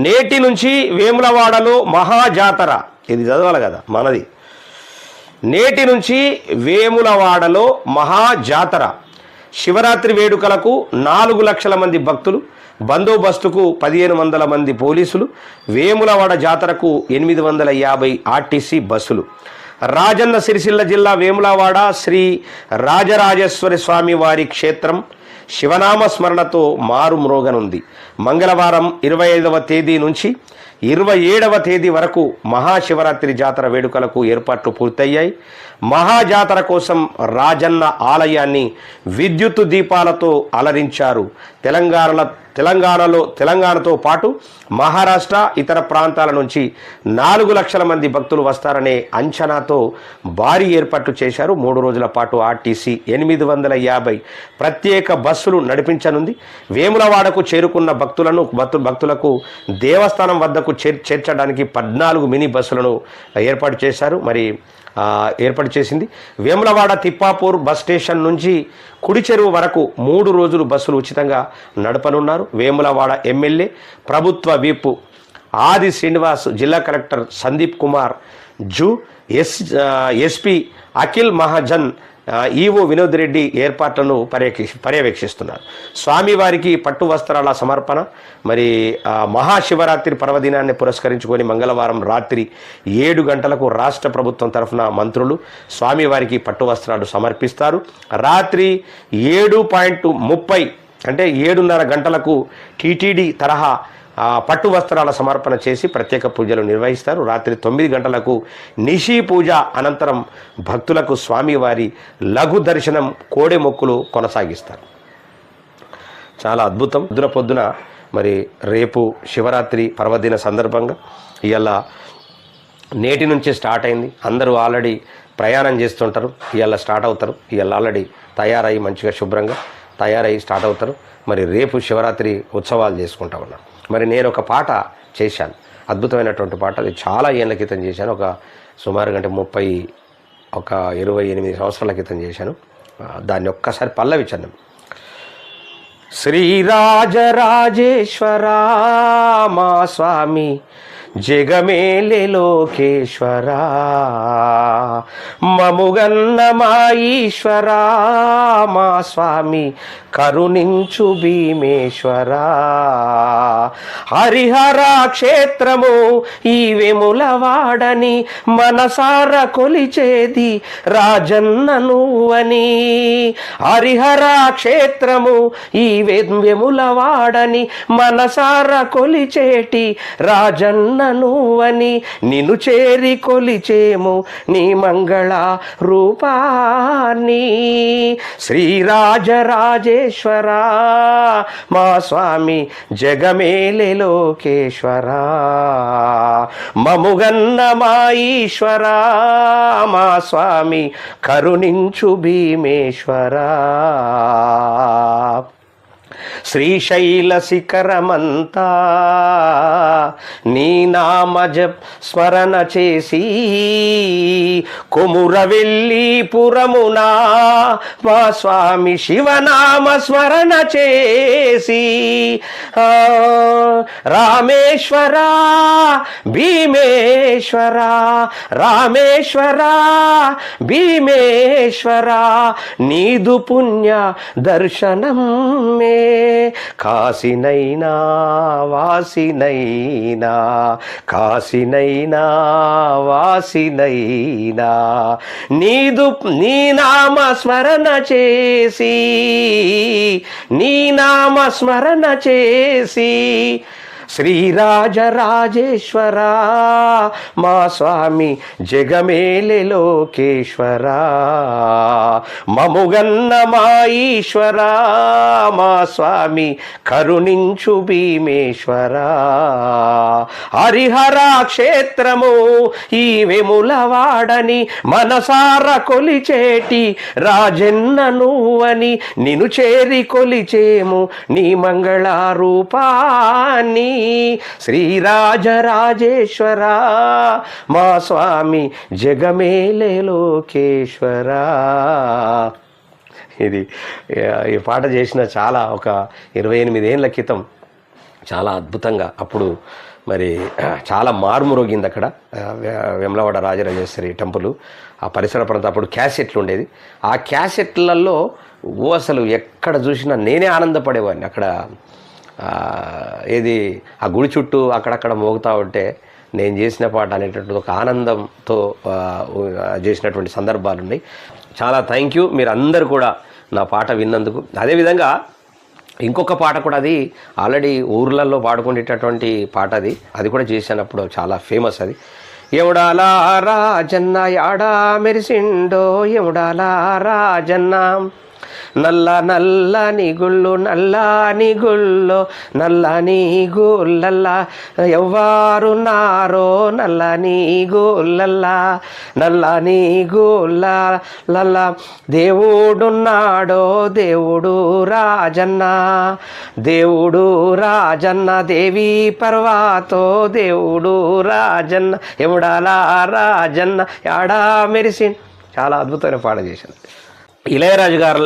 నేటి నుంచి వేములవాడలో మహాజాతర, ఇది చదవాలి కదా మనది. నేటి నుంచి వేములవాడలో మహాజాతర, శివరాత్రి వేడుకలకు 4 లక్షల మంది భక్తులు, బందోబస్తుకు 1500 మంది పోలీసులు, వేములవాడ జాతరకు 850 ఆర్టీసీ బస్సులు. రాజన్న సిరిసిల్ల జిల్లా వేములవాడ శ్రీ రాజరాజేశ్వరి స్వామి వారి క్షేత్రం శివనామ స్మరణతో మారుమ్రోగనుంది. మంగళవారం 25వ తేదీ నుంచి 27వ తేదీ వరకు మహాశివరాత్రి జాతర వేడుకలకు ఏర్పాట్లు పూర్తయ్యాయి. మహాజాతర కోసం రాజన్న ఆలయాన్ని విద్యుత్ దీపాలతో అలరించారు. తెలంగాణతో పాటు మహారాష్ట్ర ఇతర ప్రాంతాల నుంచి 4 లక్షల మంది భక్తులు వస్తారనే అంచనాతో భారీ ఏర్పాట్లు చేశారు. 3 రోజుల పాటు ఆర్టీసీ 850 ప్రత్యేక బస్సులు నడిపించనుంది. వేములవాడకు చేరుకున్న భక్తులకు దేవస్థానం వద్దకు చేర్చడానికి 14 మినీ బస్సులను ఏర్పాటు చేసింది. వేములవాడ తిప్పాపూర్ బస్ స్టేషన్ నుంచి కుడి చెరువు వరకు 3 రోజులు బస్సులు ఉచితంగా నడపనున్నారు. వేములవాడ ఎమ్మెల్యే, ప్రభుత్వ విప్ ఆది శ్రీనివాస్, జిల్లా collector Sandeep Kumar zoo, SP Akhil Mahajan, EO Vinod Reddy ఏర్పాట్లను పర్యవేక్షిస్తున్నారు. స్వామివారికి పట్టు వస్త్రాల సమర్పణ మహాశివరాత్రి పర్వదినాన్ని పురస్కరించుకొని మంగళవారం రాత్రి 7 గంటలకు రాష్ట్ర ప్రభుత్వం తరఫున మంత్రులు స్వామివారికి పట్టు వస్త్రాలు సమర్పిస్తారు. రాత్రి 7:30 అంటే 7:30 గంటలకు టీటీడీ తరహా పట్టు వస్త్రాల సమర్పణ చేసి ప్రత్యేక పూజలు నిర్వహిస్తారు. రాత్రి 9 గంటలకు నిషి పూజ అనంతరం భక్తులకు స్వామివారి లఘు దర్శనం, కోడె మొక్కులు కొనసాగిస్తారు. చాలా అద్భుతం. పొద్దున రేపు శివరాత్రి పర్వదిన సందర్భంగా ఇవాళ నేటి నుంచి స్టార్ట్ అయింది. అందరూ ఆల్రెడీ ప్రయాణం చేస్తుంటారు. ఇవాళ స్టార్ట్ అవుతారు. ఇవాళ ఆల్రెడీ తయారయ్యి మంచిగా శుభ్రంగా తయారయ్యి స్టార్ట్ అవుతారు. రేపు శివరాత్రి ఉత్సవాలు చేసుకుంటా ఉన్నారు. నేను ఒక పాట చేశాను, అద్భుతమైనటువంటి పాట. అది చాలా ఏళ్ళ క్రితం చేశాను. సుమారుగా 28 సంవత్సరాల క్రితం చేశాను. దాన్ని ఒక్కసారి పల్లవి చందం. శ్రీరాజరాజేశ్వరా మా స్వామి జగమేలే లోకేశ్వరా, మముగన్న మా ఈశ్వరా మా స్వామి కరుణించు భీమేశ్వరా. హరిహర క్షేత్రము ఈ వేములవాడని మనసార కొలిచేది రాజన్న నువ్వని. హరిహర క్షేత్రము ఈ వేములవాడని మనసార కొలిచేటి రాజన్న నువ్వని. నిన్ను చేరి కొలిచేము నీ మంగళ రూపాన్ని. శ్రీరాజరాజేశ్వరా మా స్వామి జగమేలే లోకేశ్వరా, మముగన్న మా ఈశ్వరా మా స్వామి కరుణించు భీమేశ్వరా. శ్రీశైల శిఖరమంతా నీ నామ స్మరణ చేసి, కొమురవెల్లి పురమునా మా స్వామి శివనామ స్మరణ చేసి, రామేశ్వరా భీమేశ్వరా రామేశ్వరా భీమేశ్వరా నీదు పుణ్య దర్శనం మే. కాశీనైనా వాసినైనా కాశీనైనా వాసినైనా నీ నామ స్మరణ చేసి, నీ నామ స్మరణ చేసి. శ్రీరాజరాజేశ్వరా మా స్వామి జగమేలే లోకేశ్వరా, మముగన్న మా ఈశ్వరా మా స్వామి కరుణించు భీమేశ్వరా. హరిహర క్షేత్రము ఈ వేములవాడని మనసార కొలిచేటి రాజన్న నువ్వని. నిన్ను చేరి కొలిచేము నీ మంగళారూపాన్ని. శ్రీరాజరాజేశ్వరా మా స్వామి జగమేలే లోకేశ్వరా. ఈ పాట చేసిన చాలా 28 ఏళ్ళ క్రితం చాలా అద్భుతంగా అప్పుడు మరి చాలా మార్మురోగింది అక్కడ వేములవాడ రాజరాజేశ్వరి టెంపుల్. ఆ పరిసర ప్రాంతం అప్పుడు క్యాసెట్లు ఉండేది. ఆ క్యాసెట్లలో అసలు ఎక్కడ చూసినా నేనే ఆనందపడేవాడిని. అక్కడ ఏది ఆ గుడి చుట్టూ అక్కడక్కడ మోగుతూ ఉంటే నేను చేసిన పాట అనేటటువంటి ఒక ఆనందంతో చేసినటువంటి సందర్భాలు ఉన్నాయి. చాలా థ్యాంక్ యూ మీరు అందరు కూడా నా పాట విన్నందుకు. అదేవిధంగా ఇంకొక పాట కూడా, అది ఆల్రెడీ ఊర్లలో పాడుకునేటటువంటి పాట, అది కూడా చేసినప్పుడు చాలా ఫేమస్. అది ఎముడాలా రాజన్న యాడా మెరిసిండో ఎముడాలా రాజన్న నల్ల నల్లని గుళ్ళు నల్లని గుళ్ళో నల్లని గుళ్ళల్లా ఎవ్వారున్నారో నల్లని గుళ్ళల్లా నల్లని గుళ్ళల్లా దేవుడున్నాడో దేవుడు రాజన్న దేవుడు రాజన్న దేవి పర్వాతో దేవుడు రాజన్న ఎముడాలా రాజన్న యాడా మెరిసి చాలా అద్భుతమైన పాట చేశాను. ఇళయరాజు గారు